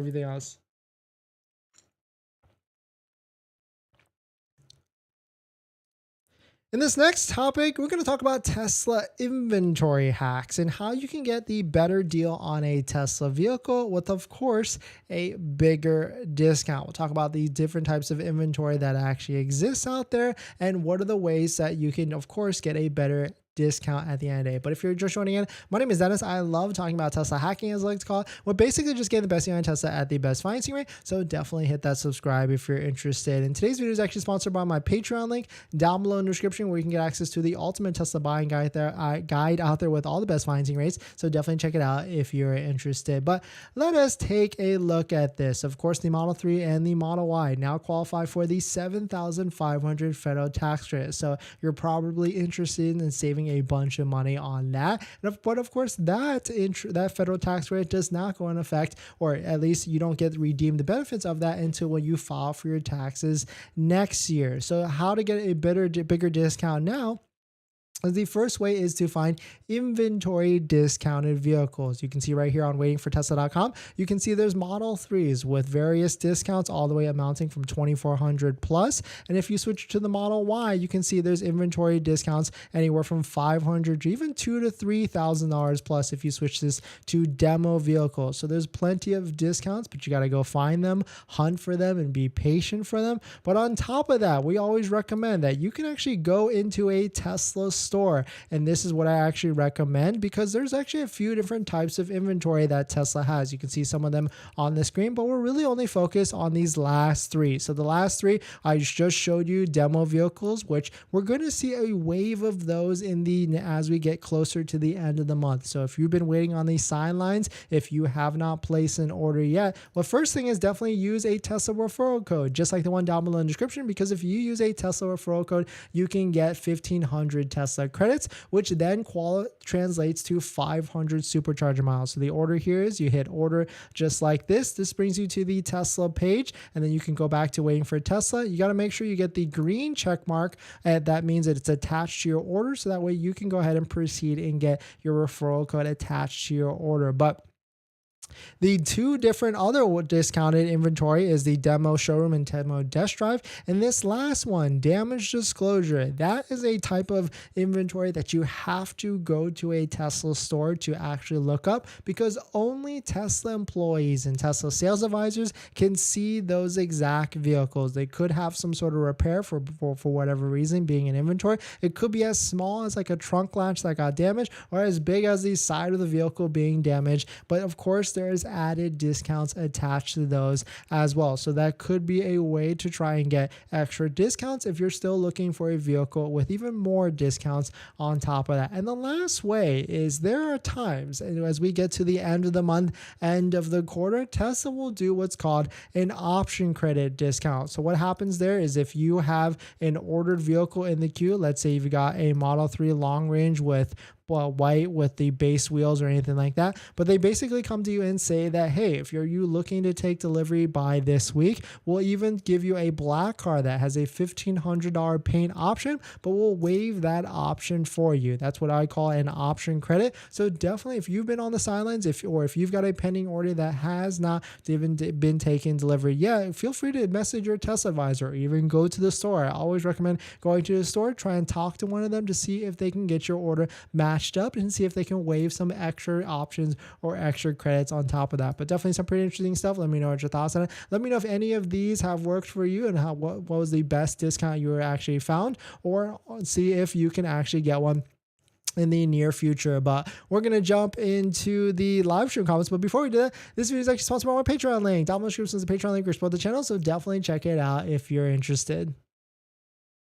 everything else. In this next topic, we're going to talk about Tesla inventory hacks and how you can get the better deal on a Tesla vehicle with, of course, a bigger discount. We'll talk about the different types of inventory that actually exists out there and what are the ways that you can, of course, get a better discount at the end of the day. But if you're just joining in, my name is Dennis. I love talking about Tesla hacking, as I like to call it. We're basically just getting the best deal on Tesla at the best financing rate. So definitely hit that subscribe if you're interested. And today's video is actually sponsored by my Patreon link down below in the description, where you can get access to the ultimate Tesla buying guide out there with all the best financing rates. So definitely check it out if you're interested. But let us take a look at this. Of course, the Model 3 and the Model Y now qualify for the $7,500 federal tax credit. So you're probably interested in saving a bunch of money on that. But of course, that federal tax rate does not go in effect, or at least you don't get redeemed the benefits of that until when you file for your taxes next year. So how to get a bigger discount now? The first way is to find inventory discounted vehicles. You can see right here on waitingfortesla.com, you can see there's Model 3s with various discounts all the way amounting from $2,400 plus. And if you switch to the Model Y, you can see there's inventory discounts anywhere from $500 to even $2,000 to $3,000 plus if you switch this to demo vehicles. So there's plenty of discounts, but you got to go find them, hunt for them, and be patient for them. But on top of that, we always recommend that you can actually go into a Tesla store. And this is what I actually recommend, because there's actually a few different types of inventory that Tesla has. You can see some of them on the screen, but we're really only focused on these last three. So the last three, I just showed you demo vehicles, which we're going to see a wave of those as we get closer to the end of the month. So if you've been waiting on these sidelines, if you have not placed an order yet, well, first thing is definitely use a Tesla referral code, just like the one down below in the description, because if you use a Tesla referral code, you can get 1,500 Tesla credits, which then translates to 500 supercharger miles. So the order here is you hit order just like this. This brings you to the Tesla page, and then you can go back to waiting for Tesla. You got to make sure you get the green check mark. That means that it's attached to your order, so that way you can go ahead and proceed and get your referral code attached to your order. But the two different other discounted inventory is the demo showroom and demo test drive. And this last one, damage disclosure, that is a type of inventory that you have to go to a Tesla store to actually look up, because only Tesla employees and Tesla sales advisors can see those exact vehicles. They could have some sort of repair for whatever reason being in inventory. It could be as small as like a trunk latch that got damaged, or as big as the side of the vehicle being damaged. But of course, there's added discounts attached to those as well. So that could be a way to try and get extra discounts if you're still looking for a vehicle with even more discounts on top of that. And the last way is there are times, and as we get to the end of the month, end of the quarter, Tesla will do what's called an option credit discount. So what happens there is if you have an ordered vehicle in the queue, let's say you've got a Model 3 long range with white with the base wheels or anything like that, but they basically come to you and say that, hey, if you're looking to take delivery by this week, we'll even give you a black car that has a $1,500 paint option, but we'll waive that option for you. That's what I call an option credit. So definitely, if you've been on the sidelines, if you've got a pending order that has not even been taken delivery yet, feel free to message your Tesla advisor or even go to the store. I always recommend going to the store, try and talk to one of them to see if they can get your order matched up and see if they can waive some extra options or extra credits on top of that. But definitely some pretty interesting stuff. Let me know what your thoughts on it. Let me know if any of these have worked for you and what was the best discount you actually found, or see if you can actually get one in the near future. But we're going to jump into the live stream comments. But before we do that, this video is actually sponsored by my Patreon link. Down below the description is the Patreon link for support the channel, so definitely check it out if you're interested.